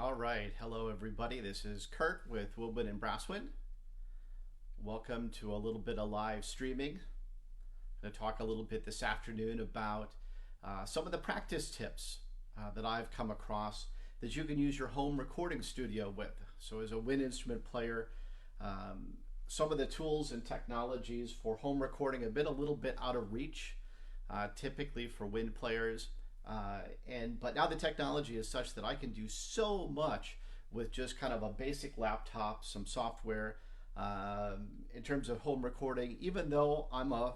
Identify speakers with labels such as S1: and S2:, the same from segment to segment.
S1: All right, hello everybody. This is Kurt with Woodwind and Brasswind. Welcome to a little bit of live streaming. I'm going to talk a little bit this afternoon about some of the practice tips that I've come across that you can use your home recording studio with. So as a wind instrument player, some of the tools and technologies for home recording have been a little bit out of reach, typically for wind players. But now the technology is such that I can do so much with just kind of a basic laptop, some software, in terms of home recording, even though I'm a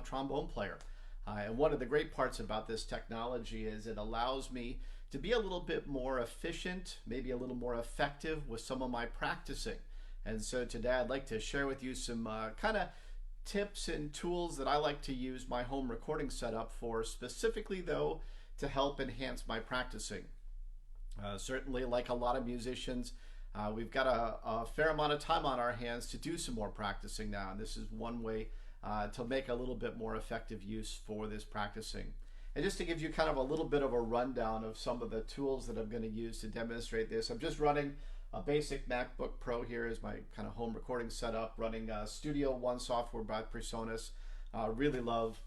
S1: trombone player. And one of the great parts about this technology is it allows me to be a little bit more efficient, maybe a little more effective with some of my practicing. And so today I'd like to share with you some kind of tips and tools that I like to use my home recording setup for, specifically though to help enhance my practicing. Certainly, like a lot of musicians, we've got a fair amount of time on our hands to do some more practicing now, and this is one way to make a little bit more effective use for this practicing. And just to give you kind of a little bit of a rundown of some of the tools that I'm going to use to demonstrate this, I'm just running a basic MacBook Pro here as my kind of home recording setup, running Studio One software by PreSonus. Really love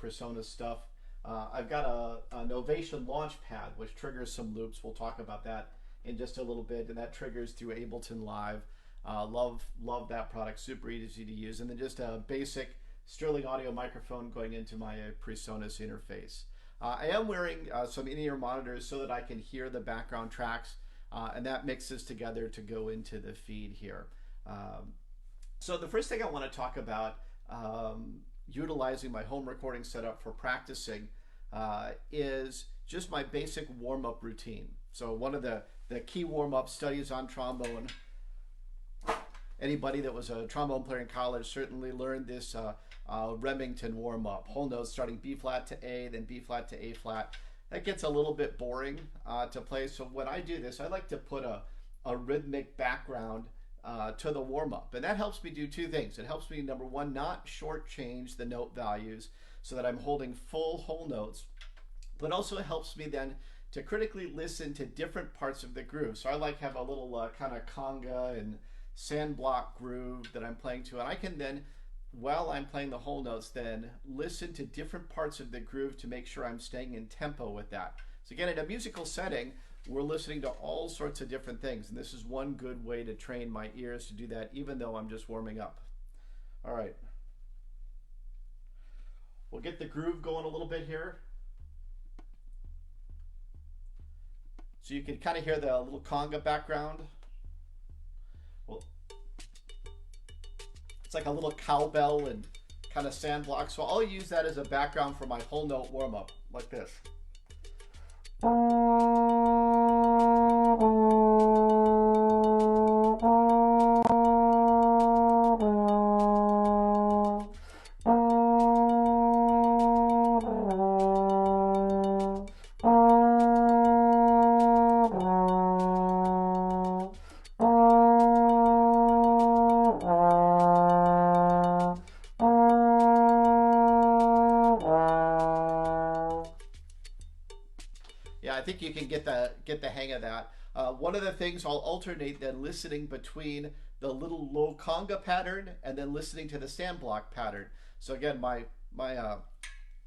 S1: PreSonus stuff. I've got an Novation Launchpad, which triggers some loops. We'll talk about that in just a little bit, and that triggers through Ableton Live. Love that product, super easy to use. And then just a basic Sterling audio microphone going into my PreSonus interface. I am wearing some in-ear monitors so that I can hear the background tracks, and that mixes together to go into the feed here. So the first thing I want to talk about, utilizing my home recording setup for practicing, is just my basic warm-up routine. So one of the key warm-up studies on trombone, anybody that was a trombone player in college certainly learned this Remington warm-up. Whole notes starting B flat to A, then B flat to A flat. That gets a little bit boring to play. So when I do this, I like to put a rhythmic background to the warm-up. And that helps me do two things. It helps me, number one, not shortchange the note values so that I'm holding full whole notes, but also it helps me then to critically listen to different parts of the groove. So I like to have a little kind of conga and sand block groove that I'm playing to, and I can then, while I'm playing the whole notes, then listen to different parts of the groove to make sure I'm staying in tempo with that. So again, in a musical setting, we're listening to all sorts of different things, and this is one good way to train my ears to do that, even though I'm just warming up. All right. We'll get the groove going a little bit here. So you can kind of hear the little conga background. Well, it's like a little cowbell and kind of sand block. So I'll use that as a background for my whole note warm up, like this. Yeah, I think you can get the hang of that. One of the things, I'll alternate then listening between the little low conga pattern and then listening to the sand block pattern. So again, my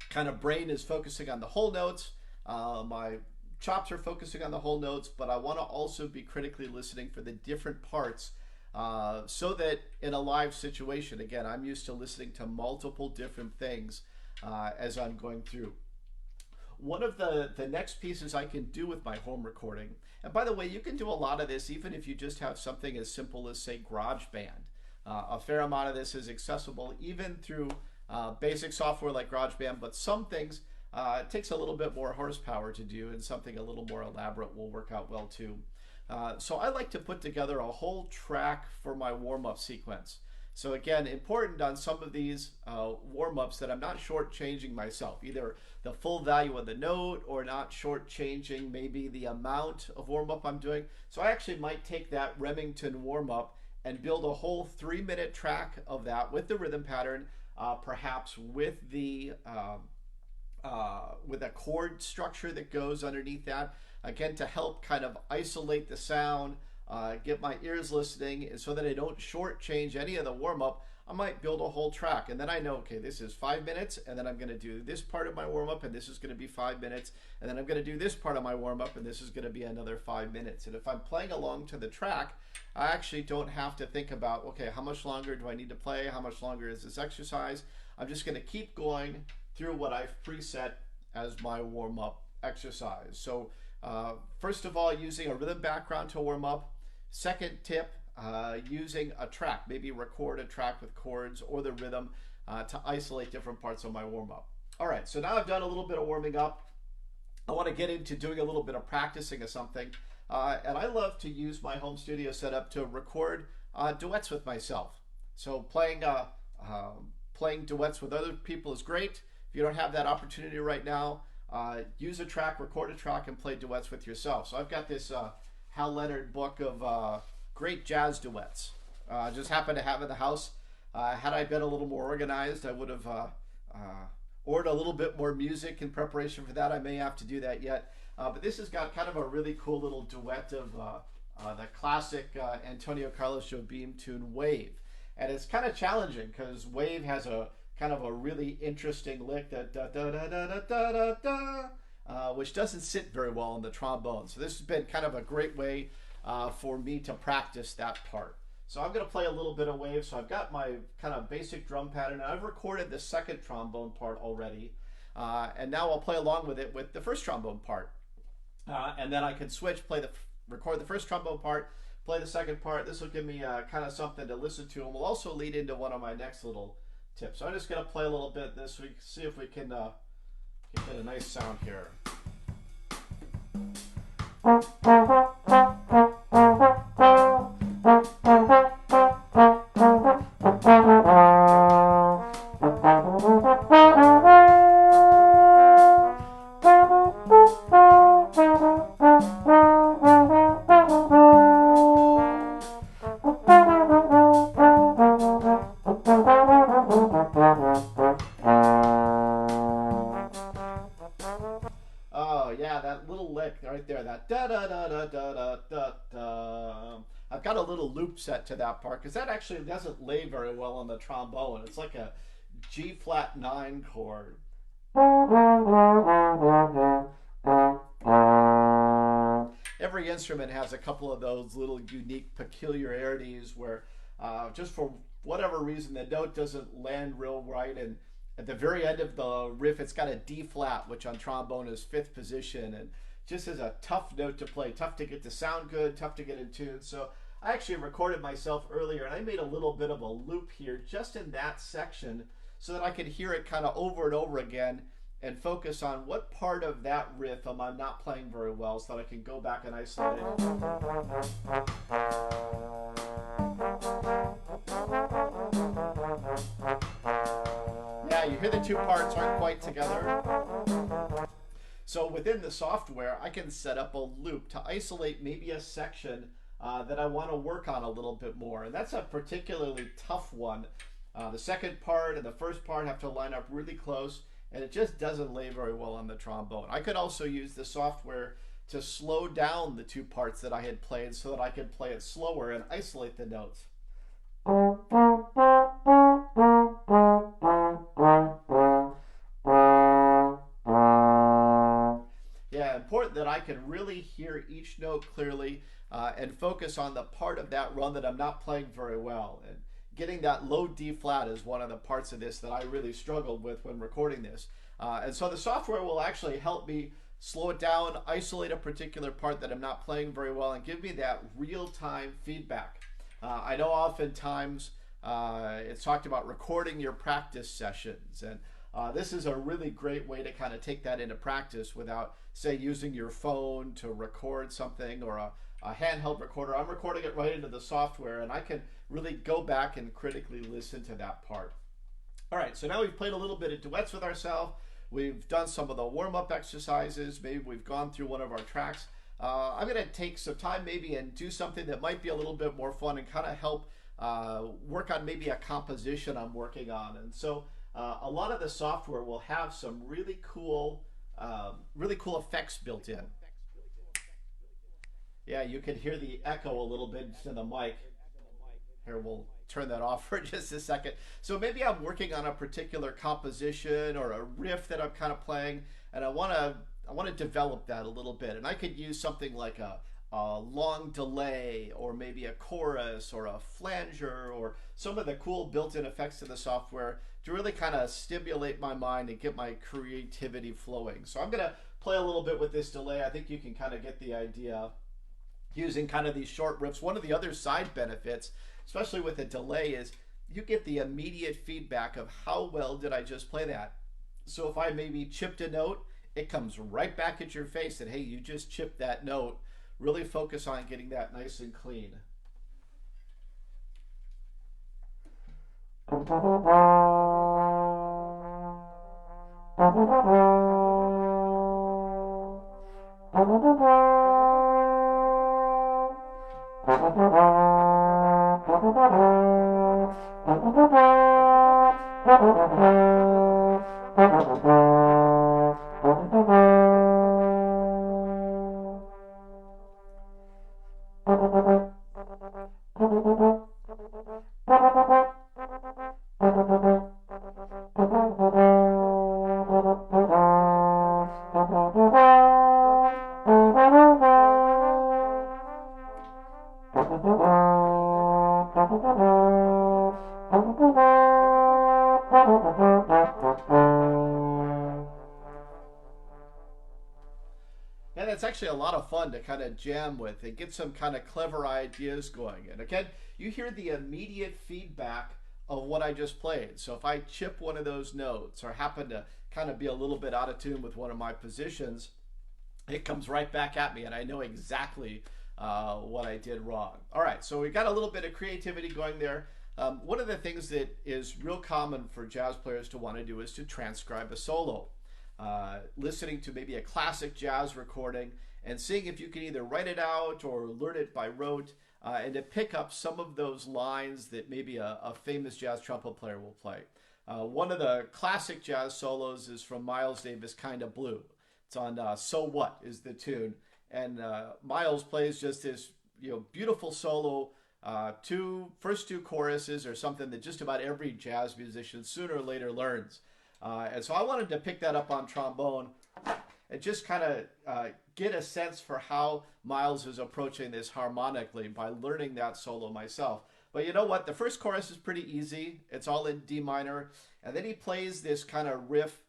S1: kind of brain is focusing on the whole notes. My chops are focusing on the whole notes, but I want to also be critically listening for the different parts, so that in a live situation, again, I'm used to listening to multiple different things as I'm going through. One of the next pieces I can do with my home recording, and by the way, you can do a lot of this even if you just have something as simple as, say, GarageBand. A fair amount of this is accessible even through basic software like GarageBand, but some things it takes a little bit more horsepower to do, and something a little more elaborate will work out well too. So I like to put together a whole track for my warm-up sequence. So again, important on some of these warm-ups that I'm not shortchanging myself, either the full value of the note or not shortchanging maybe the amount of warm-up I'm doing. So I actually might take that Remington warm-up and build a whole 3-minute track of that with the rhythm pattern, perhaps with a chord structure that goes underneath that. again, to help kind of isolate the sound, get my ears listening, and so that I don't shortchange any of the warm-up. I might build a whole track, and then I know, okay, this is 5 minutes, and then I'm going to do this part of my warm-up, and this is going to be 5 minutes, and then I'm going to do this part of my warm-up, and this is going to be another 5 minutes. And if I'm playing along to the track, I actually don't have to think about, okay, how much longer do I need to play? How much longer is this exercise? I'm just going to keep going through what I've preset as my warm-up exercise. So first of all, using a rhythm background to warm up. Second tip, using a track, maybe record a track with chords or the rhythm to isolate different parts of my warm-up. All right, so now I've done a little bit of warming up. I want to get into doing a little bit of practicing of something. And I love to use my home studio setup to record duets with myself. So playing duets with other people is great. If you don't have that opportunity right now, use a track, record a track, and play duets with yourself. So I've got this Hal Leonard book of great jazz duets. Just happened to have in the house. Had I been a little more organized, I would have ordered a little bit more music in preparation for that. I may have to do that yet. But this has got kind of a really cool little duet of the classic Antonio Carlos Jobim tune Wave. And it's kind of challenging because Wave has a kind of a really interesting lick, that da da da da da da da da, which doesn't sit very well on the trombone. So this has been kind of a great way for me to practice that part. So I'm going to play a little bit of Wave. So I've got my kind of basic drum pattern. I've recorded the second trombone part already. And now I'll play along with it with the first trombone part. And then I can switch, record the first trombone part, play the second part. This will give me kind of something to listen to, and will also lead into one of my next little tips. So I'm just going to play a little bit this week, see if we can get a nice sound here. I've got a little loop set to that part because that actually doesn't lay very well on the trombone. It's like a G flat 9 chord. Every instrument has a couple of those little unique peculiarities where just for whatever reason the note doesn't land real right, and at the very end of the riff it's got a D flat, which on trombone is 5th position, and just is a tough note to play, tough to get to sound good, tough to get in tune. So I actually recorded myself earlier, and I made a little bit of a loop here just in that section so that I could hear it kind of over and over again and focus on what part of that riff I'm not playing very well, so that I can go back and isolate it. Yeah, you hear the two parts aren't quite together. So within the software, I can set up a loop to isolate maybe a section that I want to work on a little bit more. And that's a particularly tough one. The second part and the first part have to line up really close, and it just doesn't lay very well on the trombone. I could also use the software to slow down the two parts that I had played so that I could play it slower and isolate the notes. Yeah, important that I can really hear each note clearly and focus on the part of that run that I'm not playing very well. And getting that low D flat is one of the parts of this that I really struggled with when recording this. And so the software will actually help me slow it down, isolate a particular part that I'm not playing very well, and give me that real-time feedback. I know oftentimes it's talked about recording your practice sessions, and this is a really great way to kind of take that into practice without, say, using your phone to record something or a handheld recorder. I'm recording it right into the software, and I can really go back and critically listen to that part. All right, so now we've played a little bit of duets with ourselves. We've done some of the warm-up exercises. Maybe we've gone through one of our tracks. I'm going to take some time maybe and do something that might be a little bit more fun and kind of help work on maybe a composition I'm working on. And so a lot of the software will have some really cool effects built in. Yeah, you can hear the echo a little bit in the mic. Here, we'll turn that off for just a second. So maybe I'm working on a particular composition or a riff that I'm kind of playing, and I want to develop that a little bit. And I could use something like a long delay, or maybe a chorus, or a flanger, or some of the cool built-in effects in the software to really kind of stimulate my mind and get my creativity flowing. So I'm gonna play a little bit with this delay. I think you can kind of get the idea using kind of these short riffs. One of the other side benefits, especially with a delay, is you get the immediate feedback of how well did I just play that. So if I maybe chipped a note, it comes right back at your face that, hey, you just chipped that note. Really focus on getting that nice and clean. And it's actually a lot of fun to kind of jam with and get some kind of clever ideas going. And again, you hear the immediate feedback of what I just played. So if I chip one of those notes or happen to kind of be a little bit out of tune with one of my positions, it comes right back at me and I know exactly what I did wrong. All right, so we got a little bit of creativity going there. One of the things that is real common for jazz players to want to do is to transcribe a solo. Listening to maybe a classic jazz recording and seeing if you can either write it out or learn it by rote, and to pick up some of those lines that maybe a famous jazz trumpet player will play. One of the classic jazz solos is from Miles Davis' Kinda Blue. It's on So What is the tune. And Miles plays just this beautiful solo. First two choruses are something that just about every jazz musician sooner or later learns. And so I wanted to pick that up on trombone and just kind of get a sense for how Miles is approaching this harmonically by learning that solo myself. But you know what? The first chorus is pretty easy. It's all in D minor. And then he plays this kind of riff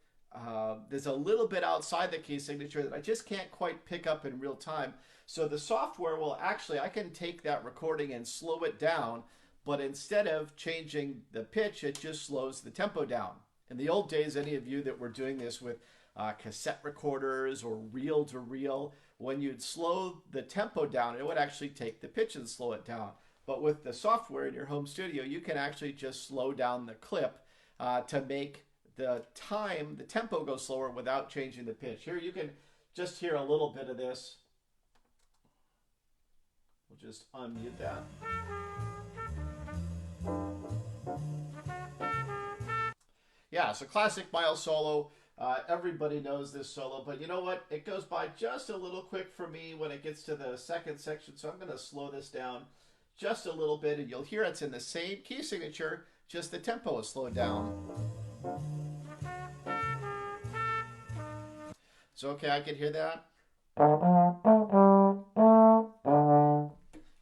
S1: that's a little bit outside the key signature that I just can't quite pick up in real time. So the software will actually, I can take that recording and slow it down, but instead of changing the pitch, it just slows the tempo down. In the old days, any of you that were doing this with cassette recorders or reel-to-reel, when you'd slow the tempo down, it would actually take the pitch and slow it down. But with the software in your home studio, you can actually just slow down the clip to make the tempo go slower without changing the pitch. Here you can just hear a little bit of this. We'll just unmute that. Yeah, it's a classic Miles solo. Everybody knows this solo, but you know what? It goes by just a little quick for me when it gets to the second section, so I'm going to slow this down just a little bit, and you'll hear it's in the same key signature, just the tempo is slowed down. So, okay, I can hear that.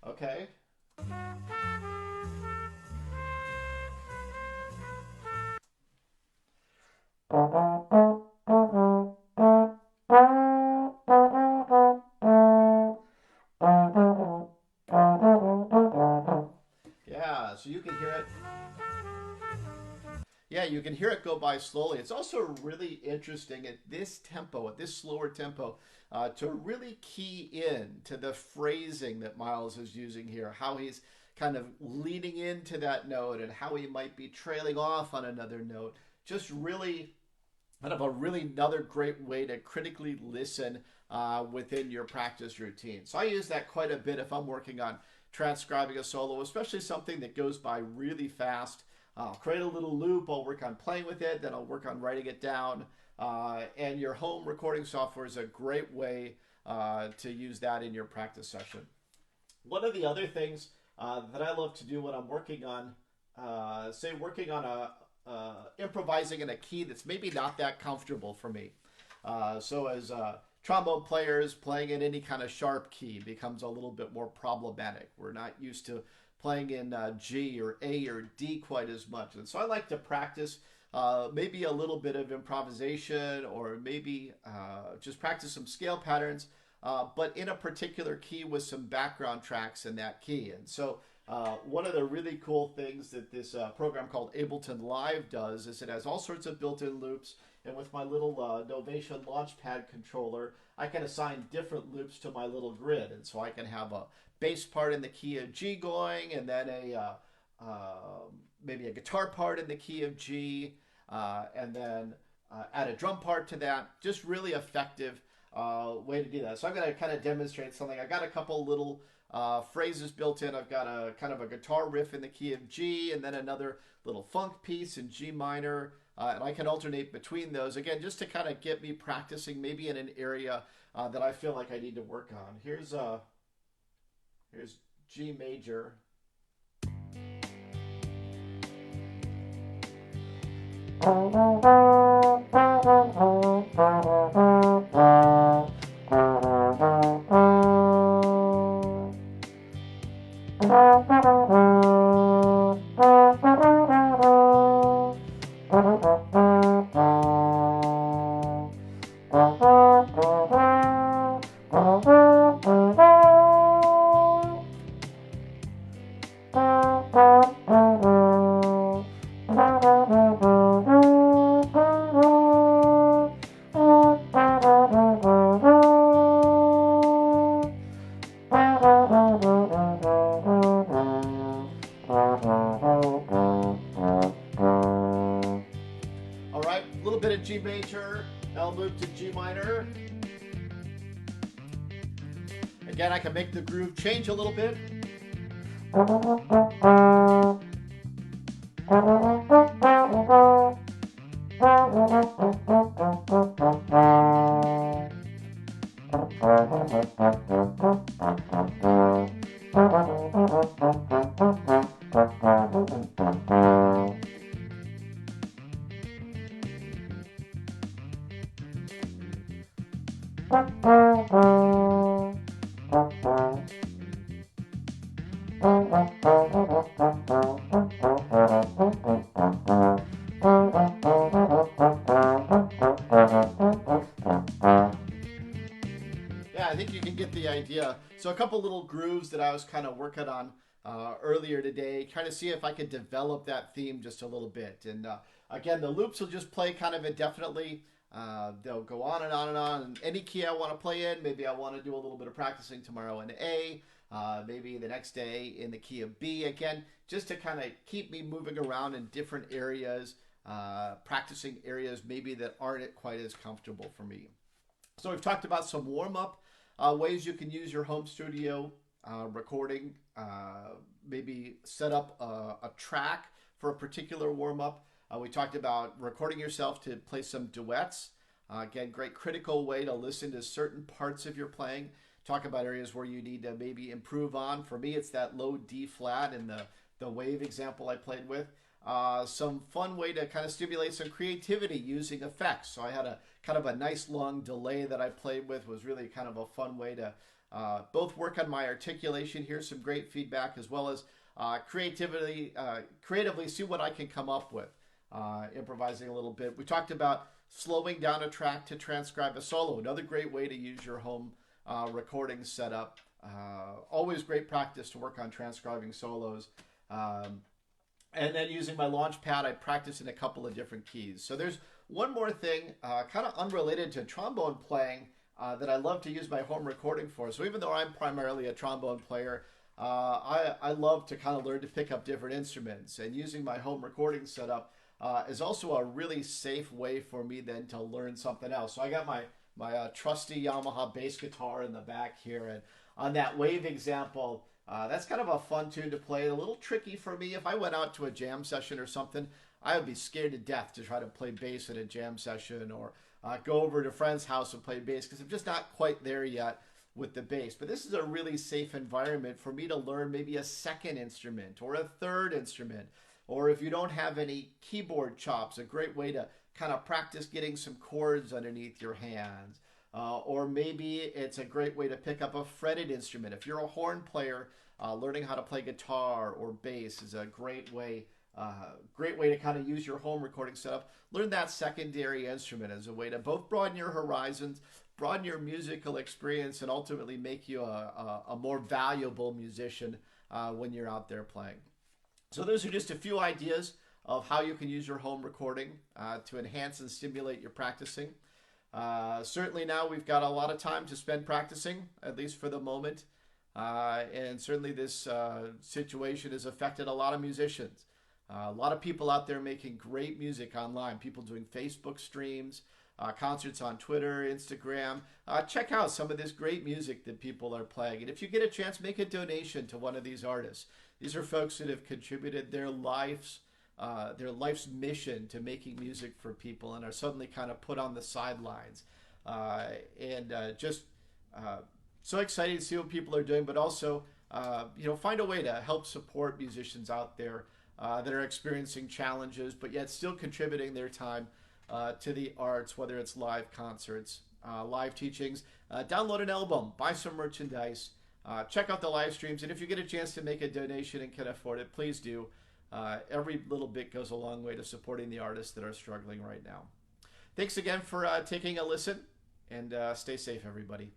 S1: Okay. Yeah, so you can hear it. Yeah, you can hear it go by slowly. It's also really interesting at this tempo, at this slower tempo, to really key in to the phrasing that Miles is using here, how he's kind of leaning into that note and how he might be trailing off on another note. Just really kind of another great way to critically listen within your practice routine. So I use that quite a bit if I'm working on transcribing a solo, especially something that goes by really fast. I'll create a little loop, I'll work on playing with it, then I'll work on writing it down. And your home recording software is a great way to use that in your practice session. One of the other things that I love to do when I'm working on, say, working on improvising in a key that's maybe not that comfortable for me. So as trombone players, playing in any kind of sharp key becomes a little bit more problematic. We're not used to playing in G or A or D quite as much. And so I like to practice maybe a little bit of improvisation, or maybe just practice some scale patterns, but in a particular key with some background tracks in that key. And so one of the really cool things that this program called Ableton Live does is it has all sorts of built-in loops. And with my little Novation Launchpad controller, I can assign different loops to my little grid. And so I can have a bass part in the key of G going, and then maybe a guitar part in the key of G, and then add a drum part to that. Just really effective way to do that. So I'm going to kind of demonstrate something. I got a couple little phrases built in. I've got a kind of a guitar riff in the key of G, and then another little funk piece in G minor. And I can alternate between those, again, just to kind of get me practicing maybe in an area that I feel like I need to work on. Here's G major. G major, I'll move to G minor. Again, I can make the groove change a little bit. Yeah, I think you can get the idea. So a couple little grooves that I was kind of working on earlier today, trying to see if I could develop that theme just a little bit. And again, the loops will just play kind of indefinitely. They'll go on and on and on. And any key I want to play in, maybe I want to do a little bit of practicing tomorrow in A, maybe the next day in the key of B. Again, just to kind of keep me moving around in different areas, practicing areas maybe that aren't quite as comfortable for me. So we've talked about some warm-up ways you can use your home studio recording. Maybe set up a track for a particular warm-up. We talked about recording yourself to play some duets. Again, great critical way to listen to certain parts of your playing. Talk about areas where you need to maybe improve on. For me, it's that low D flat in the wave example I played with. Some fun way to kind of stimulate some creativity using effects. So I had a kind of a nice long delay that I played with. Was really kind of a fun way to both work on my articulation. Here's some great feedback, as well as creatively see what I can come up with. Improvising a little bit. We talked about slowing down a track to transcribe a solo. Another great way to use your home recording setup. Always great practice to work on transcribing solos. And then using my Launchpad, I practice in a couple of different keys. So there's one more thing, kind of unrelated to trombone playing, that I love to use my home recording for. So even though I'm primarily a trombone player, I love to kind of learn to pick up different instruments. And using my home recording setup is also a really safe way for me then to learn something else. So I got my trusty Yamaha bass guitar in the back here. And on that wave example, that's kind of a fun tune to play. A little tricky for me. If I went out to a jam session or something, I would be scared to death to try to play bass in a jam session, or go over to a friend's house and play bass because I'm just not quite there yet with the bass. But this is a really safe environment for me to learn maybe a second instrument or a third instrument. Or if you don't have any keyboard chops, a great way to kind of practice getting some chords underneath your hands. Or maybe it's a great way to pick up a fretted instrument. If you're a horn player, learning how to play guitar or bass is a great way to kind of use your home recording setup. Learn that secondary instrument as a way to both broaden your horizons, broaden your musical experience, and ultimately make you a more valuable musician when you're out there playing. So those are just a few ideas of how you can use your home recording to enhance and stimulate your practicing. Certainly now we've got a lot of time to spend practicing, at least for the moment. And certainly this situation has affected a lot of musicians. A lot of people out there making great music online. People doing Facebook streams, concerts on Twitter, Instagram. Check out some of this great music that people are playing. And if you get a chance, make a donation to one of these artists. These are folks that have contributed their life's mission to making music for people and are suddenly kind of put on the sidelines. So excited to see what people are doing, but also find a way to help support musicians out there that are experiencing challenges, but yet still contributing their time to the arts, whether it's live concerts, live teachings. Download an album, buy some merchandise, check out the live streams, and if you get a chance to make a donation and can afford it, please do. Every little bit goes a long way to supporting the artists that are struggling right now. Thanks again for taking a listen, and stay safe, everybody.